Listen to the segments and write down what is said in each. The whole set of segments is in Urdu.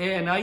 ANI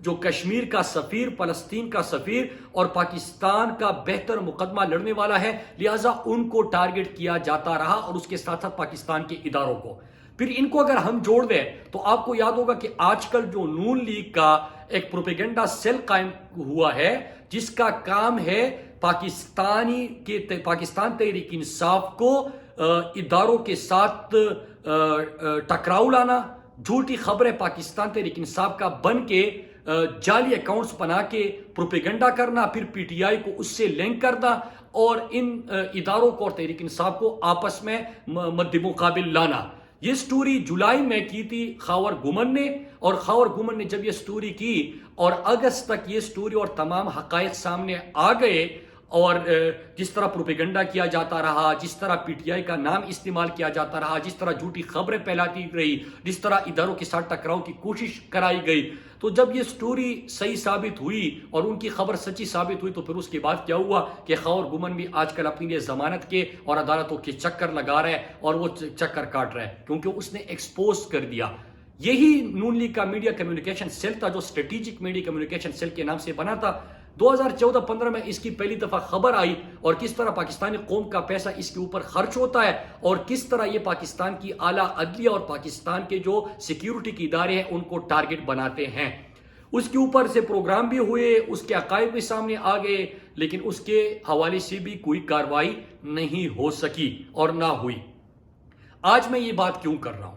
جو کشمیر کا سفیر، فلسطین کا سفیر اور پاکستان کا بہتر مقدمہ لڑنے والا ہے، لہٰذا ان کو ٹارگٹ کیا جاتا رہا اور اس کے ساتھ ساتھ پاکستان کے اداروں کو۔ پھر ان کو اگر ہم جوڑ دیں تو آپ کو یاد ہوگا کہ آج کل جو نون لیگ کا ایک پروپیگنڈا سیل قائم ہوا ہے جس کا کام ہے پاکستان تحریک انصاف کو اداروں کے ساتھ ٹکراؤ لانا، جھوٹی خبریں پاکستان تحریک انصاف کا بن کے جعلی اکاؤنٹس بنا کے پروپیگنڈا کرنا، پھر پی ٹی آئی کو اس سے لنک کرنا اور ان اداروں کو اور تحریک انصاف کو آپس میں مد مقابل لانا۔ یہ سٹوری جولائی میں کی تھی خاور گمن نے، اور خاور گمن نے جب یہ سٹوری کی اور اگست تک یہ سٹوری اور تمام حقائق سامنے آ گئے، اور جس طرح پروپیگنڈا کیا جاتا رہا، جس طرح پی ٹی آئی کا نام استعمال کیا جاتا رہا، جس طرح جھوٹی خبریں پھیلاتی رہی، جس طرح اداروں کے ساتھ ٹکراؤ کی کوشش کرائی گئی، تو جب یہ سٹوری صحیح ثابت ہوئی اور ان کی خبر سچی ثابت ہوئی تو پھر اس کے بعد کیا ہوا کہ خاور گمن بھی آج کل اپنے لیے ضمانت کے اور عدالتوں کے چکر لگا رہا ہے اور وہ چکر کاٹ رہا ہے کیونکہ اس نے ایکسپوز کر دیا۔ یہی نون لیگ کا میڈیا کمیونیکیشن سیل تھا جو اسٹریٹجک میڈیا کمیونیکیشن سیل کے نام سے بنا تھا۔ 2014-15 میں اس کی پہلی دفعہ خبر آئی اور کس طرح پاکستانی قوم کا پیسہ اس کے اوپر خرچ ہوتا ہے اور کس طرح یہ پاکستان کی اعلیٰ عدلیہ اور پاکستان کے جو سیکیورٹی کے ادارے ہیں ان کو ٹارگٹ بناتے ہیں۔ اس کے اوپر سے پروگرام بھی ہوئے، اس کے عقائد بھی سامنے آ گئے، لیکن اس کے حوالے سے بھی کوئی کارروائی نہیں ہو سکی اور نہ ہوئی۔ آج میں یہ بات کیوں کر رہا ہوں؟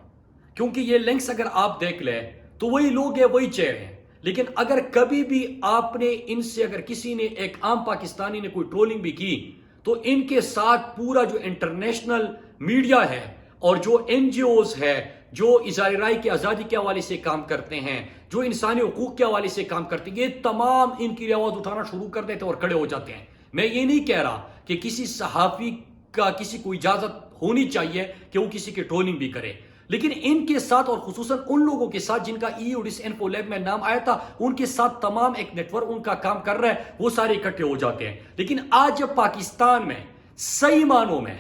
کیونکہ یہ لنکس اگر آپ دیکھ لیں تو وہی لوگ ہیں، وہی چہرے ہیں، لیکن اگر کبھی بھی آپ نے ان سے اگر کسی نے ایک عام پاکستانی نے کوئی ٹرولنگ بھی کی تو ان کے ساتھ پورا جو انٹرنیشنل میڈیا ہے اور جو این جی اوز ہے جو اظہار رائے کی آزادی کے حوالے سے کام کرتے ہیں، جو انسانی حقوق کے حوالے سے کام کرتے ہیں، یہ تمام ان کی آواز اٹھانا شروع کر دیتے اور کھڑے ہو جاتے ہیں۔ میں یہ نہیں کہہ رہا کہ کسی صحافی کا کسی کو اجازت ہونی چاہیے کہ وہ کسی کے ٹرولنگ بھی کرے، لیکن ان کے ساتھ اور خصوصاً ان لوگوں کے ساتھ جن کا ڈس انفو لیب میں نام آیا تھا، ان کے ساتھ تمام ایک نیٹ ورک ان کا کام کر رہا ہے، وہ سارے اکٹھے ہو جاتے ہیں۔ لیکن آج جب پاکستان میں صحیح معنوں میں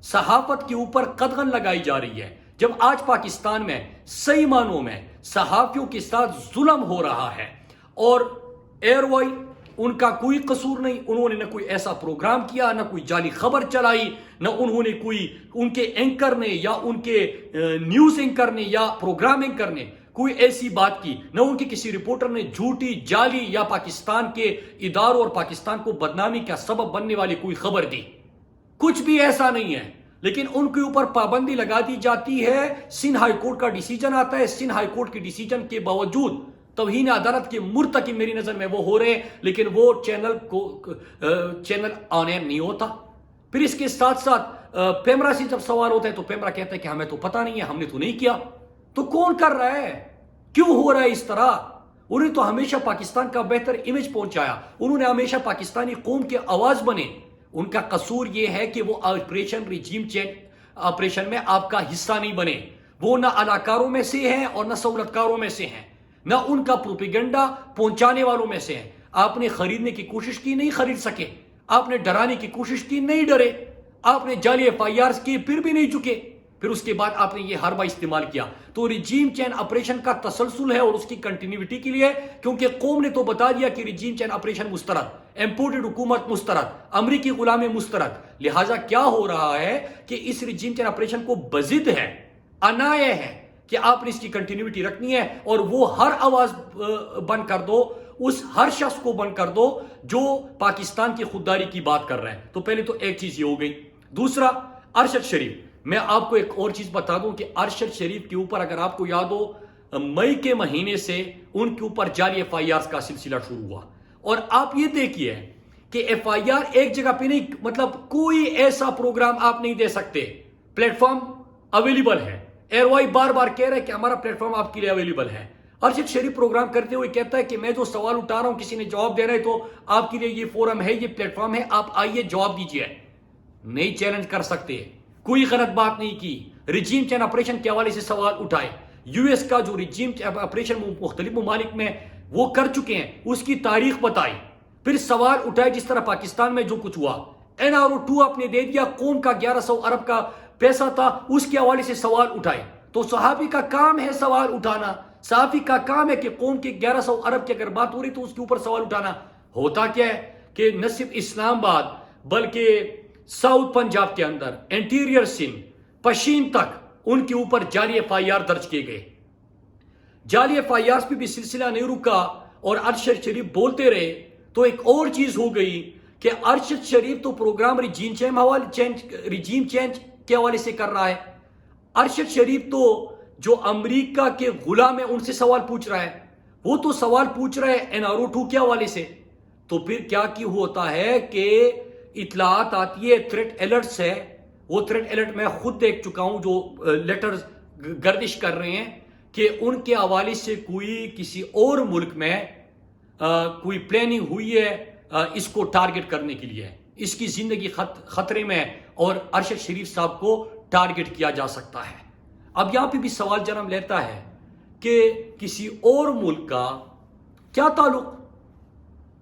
صحافت کے اوپر قدغن لگائی جا رہی ہے، جب آج پاکستان میں صحیح معنوں میں صحافیوں کے ساتھ ظلم ہو رہا ہے اور ایئر وائی ان کا کوئی قصور نہیں، انہوں نے نہ کوئی ایسا پروگرام کیا، نہ کوئی جعلی خبر چلائی، نہ انہوں نے کوئی ان کے اینکر نے یا ان کے نیوز اینکر نے یا پروگرام اینکر نے کوئی ایسی بات کی، نہ ان کے کسی رپورٹر نے جھوٹی جعلی یا پاکستان کے اداروں اور پاکستان کو بدنامی کا سبب بننے والی کوئی خبر دی، کچھ بھی ایسا نہیں ہے۔ لیکن ان کے اوپر پابندی لگا دی جاتی ہے، سندھ ہائی کورٹ کا ڈیسیجن آتا ہے، سندھ ہائی کورٹ کے ڈیسیجن کے باوجود توہین عدالت کے مرتکب میری نظر میں وہ ہو رہے ہیں، لیکن وہ چینل آن ایئر نہیں ہوتا۔ پھر اس کے ساتھ ساتھ پیمرا سے جب سوال ہوتا ہے تو پیمرا کہتا ہے کہ ہمیں تو پتہ نہیں ہے، ہم نے تو نہیں کیا۔ تو کون کر رہا ہے؟ کیوں ہو رہا ہے اس طرح؟ انہیں تو ہمیشہ پاکستان کا بہتر امیج پہنچایا، انہوں نے ہمیشہ پاکستانی قوم کے آواز بنے۔ ان کا قصور یہ ہے کہ وہ آپریشن ریجیم چینج آپریشن میں آپ کا حصہ نہیں بنے، وہ نہ اداکاروں میں سے ہیں اور نہ سہولتکاروں میں سے ہیں، نہ ان کا پروپیگنڈا پہنچانے والوں میں سے ہیں۔ آپ نے خریدنے کی کوشش کی، نہیں خرید سکے، آپ نے ڈرانے کی کوشش کی، نہیں ڈرے، آپ نے جعلی ایف آئی آرز کی، پھر بھی نہیں چکے، پھر اس کے بعد آپ نے یہ حربہ استعمال کیا۔ تو ریجیم چین آپریشن کا تسلسل ہے اور اس کی کنٹینیوٹی کے لیے، کیونکہ قوم نے تو بتا دیا کہ ریجیم چین آپریشن مسترد، امپورٹڈ حکومت مسترد، امریکی غلامی مسترد، لہٰذا کیا ہو رہا ہے کہ اس ریجیم چین آپریشن کو بضد ہے، انائے ہے کہ آپ نے اس کی کنٹینیوٹی رکھنی ہے اور وہ ہر آواز بند کر دو، اس ہر شخص کو بند کر دو جو پاکستان کی خودداری کی بات کر رہے ہیں۔ تو پہلے تو ایک چیز یہ ہو گئی۔ دوسرا، ارشد شریف، میں آپ کو ایک اور چیز بتا دوں کہ ارشد شریف کے اوپر اگر آپ کو یاد ہو مئی کے مہینے سے ان کے اوپر جعلی ایف آئی آرز کا سلسلہ شروع ہوا، اور آپ یہ دیکھیے کہ ایف آئی آر ایک جگہ پہ نہیں، مطلب کوئی ایسا پروگرام آپ نہیں دے سکتے، پلیٹ فارم اویلیبل ہے، ایئر وائی بار بار کہہ رہا ہے کہ ہمارا پلیٹ فارم آپ کے لیے اویلیبل ہے۔ ارشد شریف پروگرام کرتے ہوئے کہتا ہے کہ میں جو سوال اٹھا رہا ہوں کسی نے جواب دے رہا ہے تو آپ کے لیے یہ فورم ہے، یہ پلیٹ فارم ہے، آپ آئیے جواب دیجیے۔ نہیں چیلنج کر سکتے، کوئی غلط بات نہیں کی، ریجیم چین آپریشن کے حوالے سے سوال اٹھائے، یو ایس کا جو ریجیم آپریشن مختلف ممالک میں وہ کر چکے ہیں اس کی تاریخ بتائی، پھر سوال اٹھائے جس طرح پاکستان میں جو کچھ ہوا، NRO2 آپ نے دے دیا، قوم کا 1100 ارب کا پیسہ تھا، اس کے حوالے سے سوال اٹھائے۔ تو صحافی کا کام ہے سوال اٹھانا، صحافی کا کام ہے کہ قوم کے 1100 ارب کی اگر بات ہو رہی تو اس کے اوپر سوال اٹھانا. ہوتا کیا ہے کہ نہ صرف اسلام آباد بلکہ ساؤتھ پنجاب کے اندر، انٹیریئر سندھ، پشین تک ان کے اوپر جعلی FIR درج کیے گئے. جعلی FIR پہ بھی سلسلہ نہیں رکا اور ارشد شریف بولتے رہے تو ایک اور چیز ہو گئی کہ ارشد شریف تو پروگرام ریجیم چینج کے حوالے سے کر رہا ہے. ارشد شریف تو جو امریکہ کے غلام ہیں ان سے سوال پوچھ رہا ہے، وہ تو سوال پوچھ رہا ہے NRO2 کے حوالے سے. تو پھر کیا کی ہوتا ہے کہ اطلاعات آتی ہے، تھریٹ الرٹس ہے. وہ تھریٹ الرٹ میں خود دیکھ چکا ہوں جو لیٹرز گردش کر رہے ہیں کہ ان کے حوالے سے کوئی کسی اور ملک میں کوئی پلاننگ ہوئی ہے اس کو ٹارگٹ کرنے کے لیے، اس کی زندگی خطرے میں اور ارشد شریف صاحب کو ٹارگٹ کیا جا سکتا ہے. اب یہاں پہ بھی سوال جنم لیتا ہے کہ کسی اور ملک کا کیا تعلق،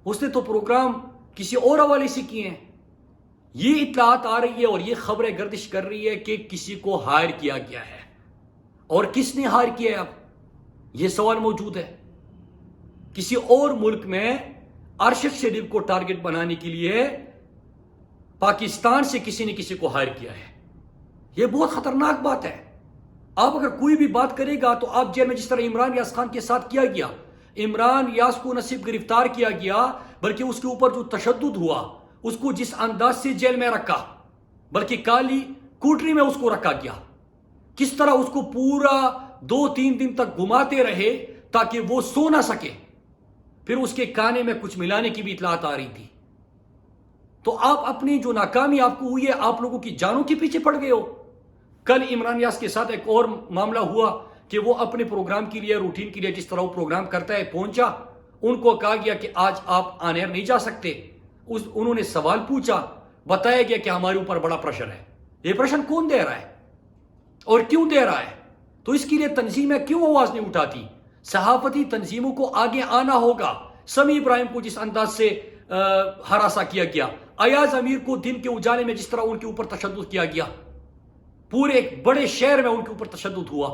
اس نے تو پروگرام کسی اور حوالے سے کیے ہیں. یہ اطلاعات آ رہی ہے اور یہ خبریں گردش کر رہی ہے کہ کسی کو ہائر کیا گیا ہے، اور کس نے ہائر کیا ہے اب یہ سوال موجود ہے. کسی اور ملک میں ارشد شریف کو ٹارگٹ بنانے کے لیے پاکستان سے کسی نے کسی کو ہائر کیا ہے. یہ بہت خطرناک بات ہے. آپ اگر کوئی بھی بات کرے گا تو آپ جیل میں، جس طرح عمران یاس خان کے ساتھ کیا گیا، عمران یاس کو نہ صرف گرفتار کیا گیا بلکہ اس کے اوپر جو تشدد ہوا، اس کو جس انداز سے جیل میں رکھا، بلکہ کالی کوٹری میں اس کو رکھا گیا، کس طرح اس کو پورا 2-3 دن تک گھماتے رہے تاکہ وہ سو نہ سکے. پھر اس کے کانے میں کچھ ملانے کی بھی اطلاعات آ رہی تھی. تو آپ اپنی جو ناکامی آپ کو ہوئی ہے، آپ لوگوں کی جانوں کے پیچھے پڑ گئے ہو. کل عمران یاس کے ساتھ ایک اور معاملہ ہوا کہ وہ اپنے پروگرام کے لیے، روٹین کے لیے جس طرح وہ پروگرام کرتا ہے پہنچا، ان کو کہا گیا کہ آج آپ آن ایئر نہیں جا سکتے. انہوں نے سوال پوچھا، بتایا گیا کہ ہمارے اوپر بڑا پریشر ہے. یہ پریشر کون دے رہا ہے اور کیوں دے رہا ہے؟ تو اس کے لیے تنظیمیں کیوں آواز نہیں اٹھاتی؟ صحافتی تنظیموں کو آگے آنا ہوگا. سمیع ابراہیم کو جس انداز سے ہراساں کیا گیا، ایاز امیر کو دن کے اجالے میں جس طرح ان کے اوپر تشدد کیا گیا، پورے ایک بڑے شہر میں ان کے اوپر تشدد ہوا.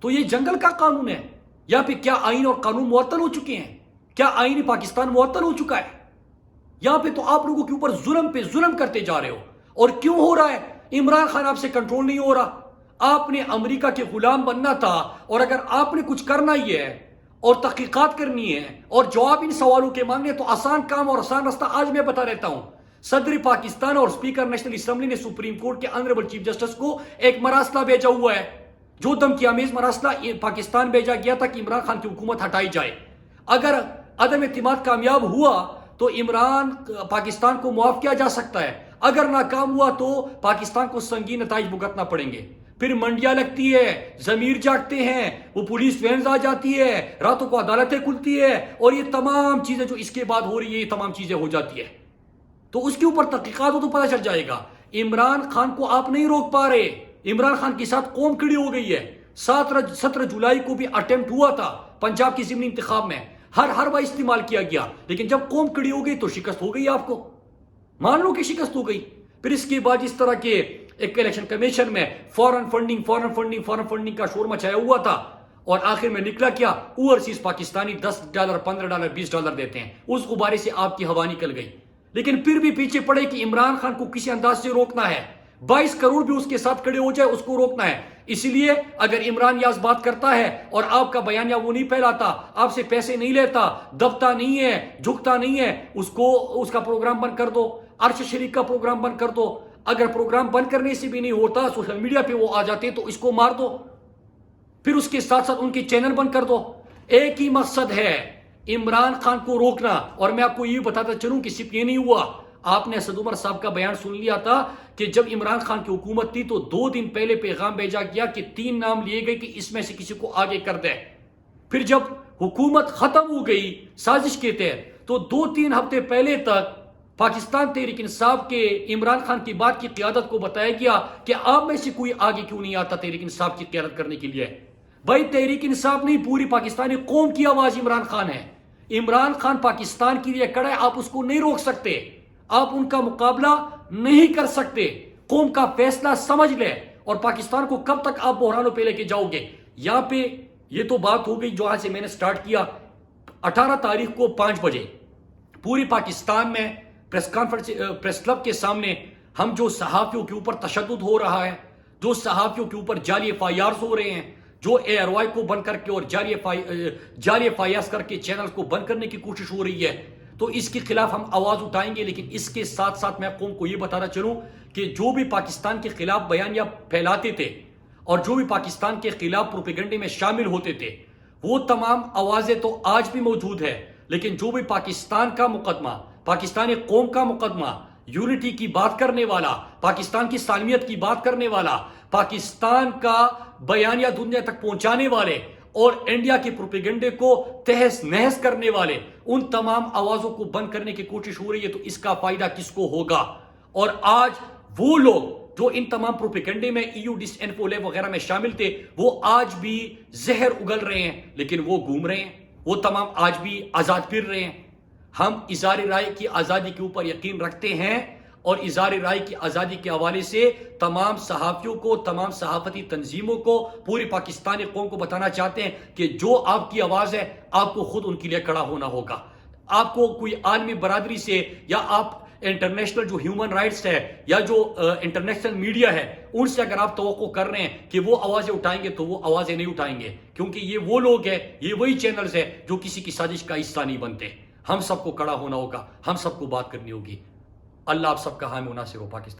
تو یہ جنگل کا قانون ہے یا پھر کیا آئین اور قانون معطل ہو چکے ہیں؟ کیا آئین پاکستان معطل ہو چکا ہے؟ یہاں پہ تو آپ لوگوں کے اوپر ظلم پہ ظلم کرتے جا رہے ہو. اور کیوں ہو رہا ہے؟ عمران خان آپ سے کنٹرول نہیں ہو رہا. آپ نے امریکہ کے غلام بننا تھا، اور اگر آپ نے کچھ کرنا ہی ہے اور تحقیقات کرنی ہے اور جواب ان سوالوں کے مانگنے، تو آسان کام اور آسان راستہ آج میں بتا رہتا ہوں. صدر پاکستان اور اسپیکر نیشنل اسمبلی نے سپریم کورٹ کے آنریبل چیف جسٹس کو ایک مراسلہ بھیجا ہوا ہے، جو دھمکی آمیز مراسلہ پاکستان بھیجا گیا تھا کہ عمران خان کی حکومت ہٹائی جائے. اگر عدم اعتماد کامیاب ہوا تو عمران پاکستان کو معاف کیا جا سکتا ہے، اگر ناکام ہوا تو پاکستان کو سنگین نتائج بھگتنا پڑیں گے. پھر منڈیاں لگتی ہے، ضمیر جاگتے ہیں، وہ پولیس وینز آ جاتی ہے، راتوں کو عدالتیں کھلتی ہے، اور یہ تمام چیزیں جو اس کے بعد ہو رہی ہے، یہ تمام چیزیں ہو جاتی ہے. تو اس کے اوپر تحقیقات ہو تو پتہ چل جائے گا. عمران خان کو آپ نہیں روک پا رہے. عمران خان کے ساتھ قوم کھڑی ہو گئی ہے. 17 جولائی کو بھی اٹیمپٹ ہوا تھا پنجاب کی ضمنی انتخاب میں، ہر بار استعمال کیا گیا، لیکن جب قوم کھڑی ہو گئی تو شکست ہو گئی. آپ کو مان لو کہ شکست ہو گئی. پھر اس کے بعد اس طرح کے ایک الیکشن کمیشن میں فورن فنڈنگ کا شور مچایا ہوا تھا، اور آخر میں نکلا کیا؟ اوورسیز پاکستانی $10 $15 $20 دیتے ہیں. اس غبارے سے آپ کی ہوا نکل گئی. لیکن پھر بھی پیچھے پڑے کہ عمران خان کو کسی انداز سے روکنا ہے. 22 کروڑ بھی اس کے ساتھ کھڑے ہو جائے، اس کو روکنا ہے. اس لیے اگر عمران یاس بات کرتا ہے اور آپ کا بیانیہ وہ نہیں پھیلاتا، آپ سے پیسے نہیں لیتا، دبتا نہیں ہے، جھکتا نہیں ہے، اس کا پروگرام بند کر دو. ارشد شریف کا پروگرام بند کر دو. اگر پروگرام بند کرنے سے بھی نہیں ہوتا، سوشل میڈیا پہ وہ آ جاتے تو اس کو مار دو. پھر اس کے ساتھ ساتھ ان کے چینل بند کر دو. ایک ہی مقصد ہے، عمران خان کو روکنا. اور میں آپ کو یہ بتاتا چلوں کہ صرف یہ نہیں ہوا. آپ نے اسد عمر صاحب کا بیان سن لیا تھا کہ جب عمران خان کی حکومت تھی تو 2 دن پہلے پیغام بھیجا گیا کہ 3 نام لیے گئے کہ اس میں سے کسی کو آگے کر دے. پھر جب حکومت ختم ہو گئی سازش کے تحت، تو 2-3 ہفتے پہلے تک پاکستان تحریک انصاف کے عمران خان کی بات کی قیادت کو بتایا گیا کہ آپ میں سے کوئی آگے کیوں نہیں آتا تحریک انصاف کی قیادت کرنے کے لیے. بھائی تحریک انصاف نہیں، پوری پاکستانی قوم کی آواز عمران خان ہے. عمران خان پاکستان کے لیے کڑا ہے، آپ اس کو نہیں روک سکتے، آپ ان کا مقابلہ نہیں کر سکتے. قوم کا فیصلہ سمجھ لے. اور پاکستان کو کب تک آپ بحرانوں پہ لے کے جاؤ گے؟ یہ تو بات ہو گئی جو آج سے میں نے سٹارٹ کیا 18 تاریخ کو 5 بجے پوری پاکستان میں پریس کانفرنس پریس کلب کے سامنے ہم جو صحافیوں کے اوپر تشدد ہو رہا ہے، جو صحافیوں کے اوپر جعلی ایف آئی آرز ہو رہے ہیں، جو اے آر وائی کو بند کر کے اور جعلی ایف آئی آرز کر کے چینل کو بند کرنے کی کوشش ہو رہی ہے، تو اس کے خلاف ہم آواز اٹھائیں گے۔ لیکن اس کے ساتھ ساتھ میں قوم کو یہ بتانا چلوں کہ جو بھی پاکستان کے خلاف بیانیہ پھیلاتے تھے اور جو بھی پاکستان کے خلاف پروپیگنڈے میں شامل ہوتے تھے، وہ تمام آوازیں تو آج بھی موجود ہے، لیکن جو بھی پاکستان کا مقدمہ، پاکستانی قوم کا مقدمہ، یونٹی کی بات کرنے والا، پاکستان کی سالمیت کی بات کرنے والا، پاکستان کا بیانیہ دنیا تک پہنچانے والے اور انڈیا کے پروپیگنڈے کو تہس نہس کرنے والے، ان تمام آوازوں کو بند کرنے کی کوشش ہو رہی ہے۔ تو اس کا فائدہ کس کو ہوگا؟ اور آج وہ لوگ جو ان تمام پروپیگنڈے میں EU ڈس انفو لیب وغیرہ میں شامل تھے، وہ آج بھی زہر اگل رہے ہیں، لیکن وہ گھوم رہے ہیں، وہ تمام آج بھی آزاد پھر رہے ہیں۔ ہم اظہار رائے کی آزادی کے اوپر یقین رکھتے ہیں اور اظہار رائے کی آزادی کے حوالے سے تمام صحافیوں کو، تمام صحافتی تنظیموں کو، پوری پاکستانی قوم کو بتانا چاہتے ہیں کہ جو آپ کی آواز ہے، آپ کو خود ان کے لیے کھڑا ہونا ہوگا۔ آپ کو کوئی عالمی برادری سے یا آپ انٹرنیشنل جو ہیومن رائٹس ہے یا جو انٹرنیشنل میڈیا ہے، ان سے اگر آپ توقع کر رہے ہیں کہ وہ آوازیں اٹھائیں گے، تو وہ آوازیں نہیں اٹھائیں گے، کیونکہ یہ وہ لوگ ہیں، یہ وہی چینلز ہیں جو کسی کی سازش کا حصہ نہیں بنتے۔ ہم سب کو کھڑا ہونا ہوگا، ہم سب کو بات کرنی ہوگی۔ اللہ آپ سب کا حامی و ناصر ہو۔ پاکستان